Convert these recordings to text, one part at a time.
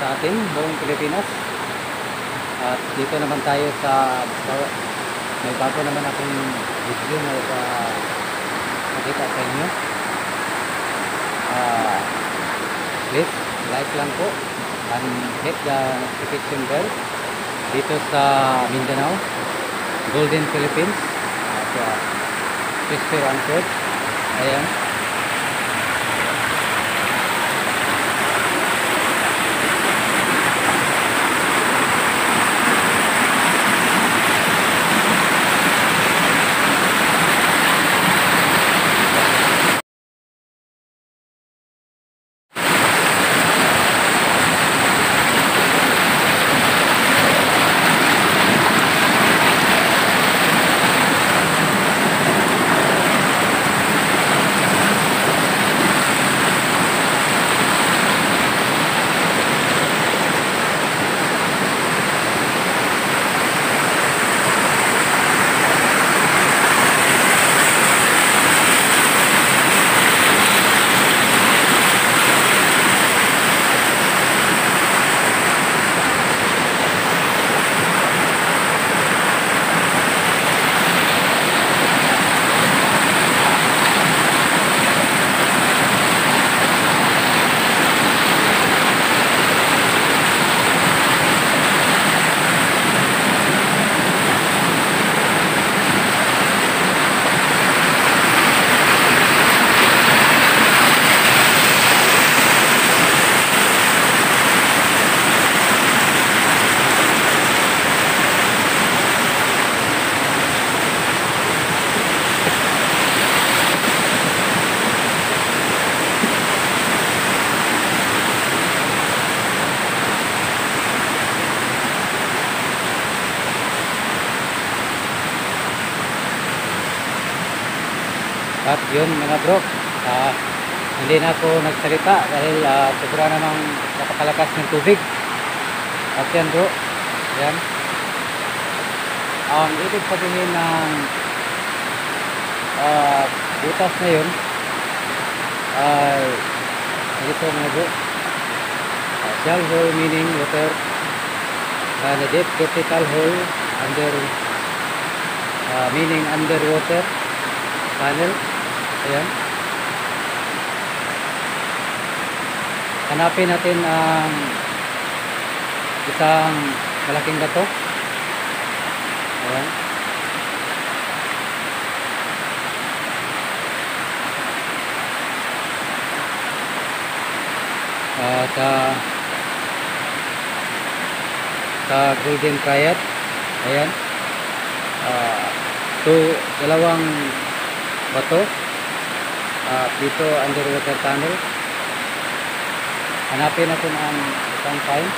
sa atin, buong Pilipinas. At dito naman tayo sa may bago naman akong video na makita sa inyo. Please like lang po and hit the notification bell dito sa Mindanao, Golden Philippines, Crispy Ranford. Ayan. At yun mga bro, hindi na ako nagsalita dahil sobra namang napakalakas ng tubig. At yan bro, yan. Ang ibig sabihin ng butas na yun ay ito mga bro, shallow hole meaning water, and a deep vertical hole under meaning underwater tunnel. Ayan. Hanapin natin ang isang malaking bato. Ayan. Sa Golden Triad. Ayan. Dalawang bato dito underwater tunnel. Hanapin natin ang isang pine.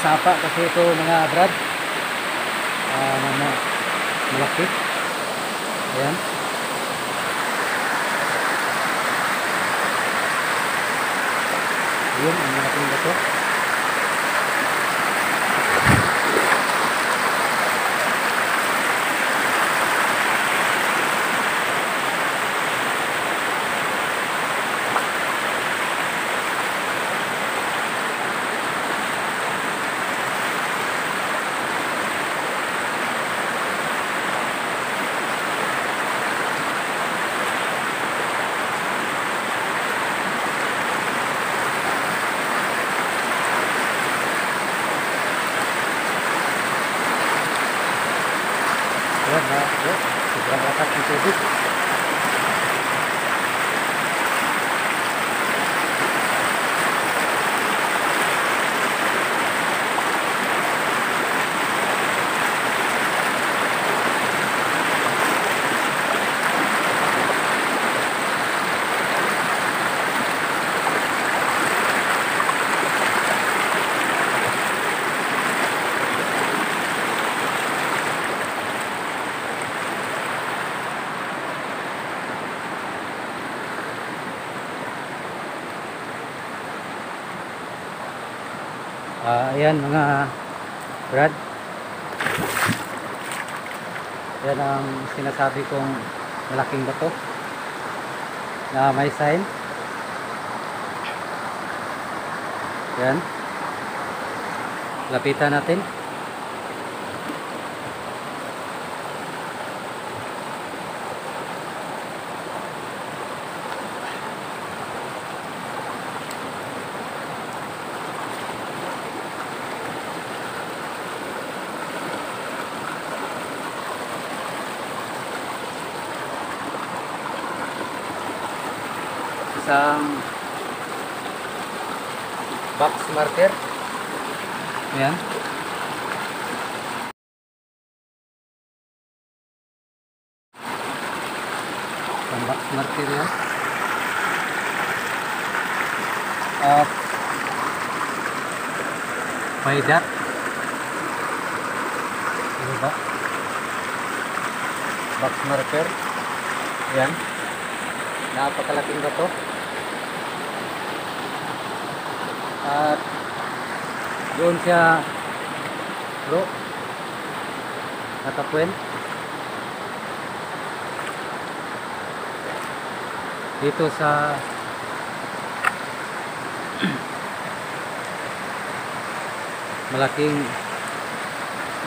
Sapa kasi ito mga brad, malaki. Ayan. Yun ang malaking bato. Sobrang lakas ng tubig. Ayan mga brad, yan ang sinasabi kong malaking bato na may sign. Yan. Lapitan natin. Isang box marker. Ayan. Isang box marker yan. At may dot. Ano ba? Box marker. Ayan. Napakalaking ba to? At doon siya bro natapuen dito sa malaking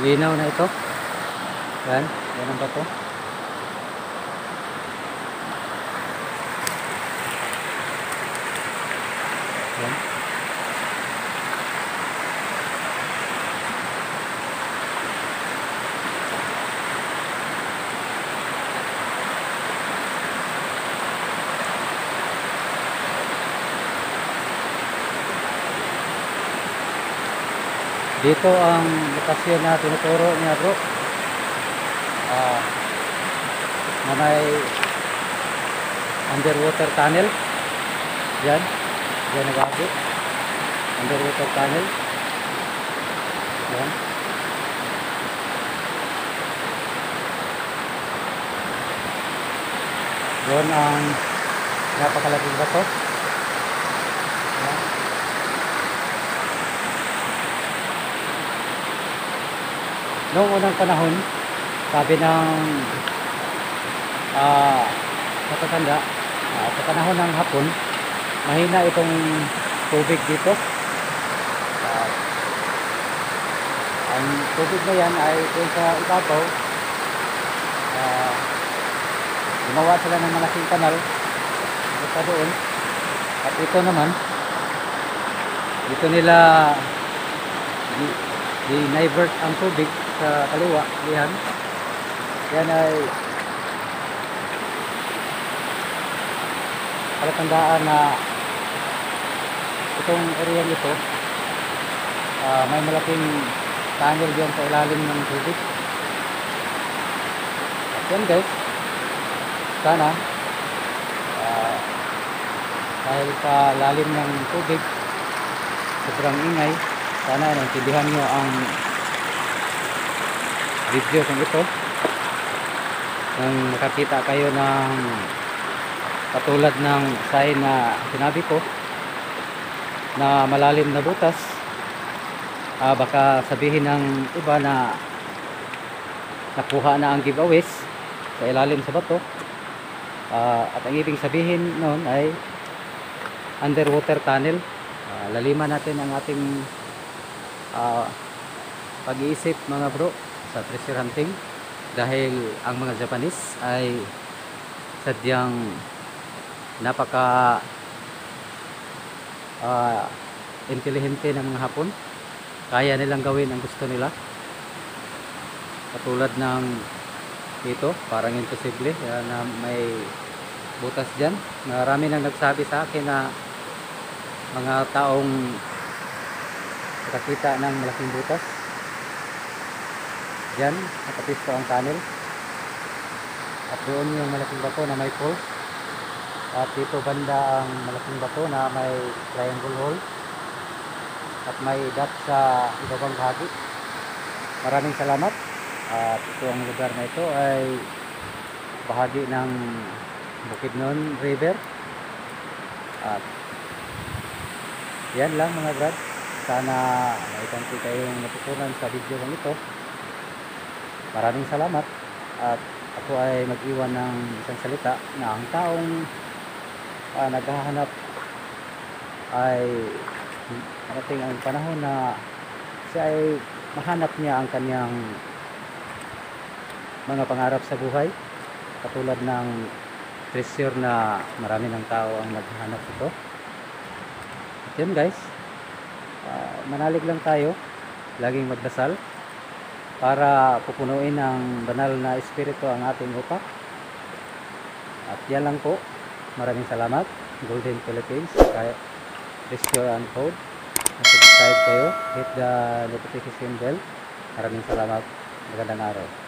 linaw na ito. Yan, yan ang bato. Yan. Dito ang lokasyon na tinuturo niya bro. Na may underwater tunnel. Yan. Yan nagabi. Underwater tunnel. Yan. Doon ang napakalaking bato. Yan. Noong unang panahon, sabi ng matatanda, sa panahon ng hapon, mahina itong tubig dito. Ang tubig na yan ay doon sa ibabaw. Gumawa sila ng malaking kanal dito doon. At ito naman, dito nila dinivert ang tubig sa kaliwa. Yan. Yan ay palatandaan na itong area nito may malaking tunnel diyan sa ilalim ng tubig. At yan guys, sana dahil sa lalim ng tubig sobrang ingay, sana naintindihan nyo ang video kung ito nang makakita kayo ng katulad ng sign na sinabi ko na malalim na butas. Baka sabihin ng iba na nakuha na ang giveaways sa ilalim sa bato, at ang ibig sabihin noon ay underwater tunnel. Laliman natin ang ating pag-iisip mga bro sa treasure hunting, dahil ang mga Japanese ay sadyang napaka intelihente ng mga Hapon. Kaya nilang gawin ang gusto nila, katulad ng dito parang imposible na may butas dyan. Marami nang nagsabi sa akin na mga taong nakakita ng malaking butas dyan, nakapisto ang tunnel, at doon yung malaking bato na may falls, at dito banda ang malaking bato na may triangle hole at may dot sa ibabang bahagi. Maraming salamat. At ito ang lugar na ito ay bahagi ng Bukidnon River. At yan lang mga brad, sana may konti kayong natutunan sa video ng ito. Maraming salamat at ako ay mag-iwan ng isang salita na ang taong naghahanap ay parating ang panahon na siya ay mahanap niya ang kanyang mga pangarap sa buhay, katulad ng treasure na marami ng tao ang naghahanap ito. At yun guys, manalig lang tayo, laging magdasal para pupunuin ng banal na espiritu ang ating utak. At yan lang po. Maraming salamat. Golden Philippines, Treasure Untold. Subscribe kayo, hit the notification bell. Maraming salamat. Magandang araw.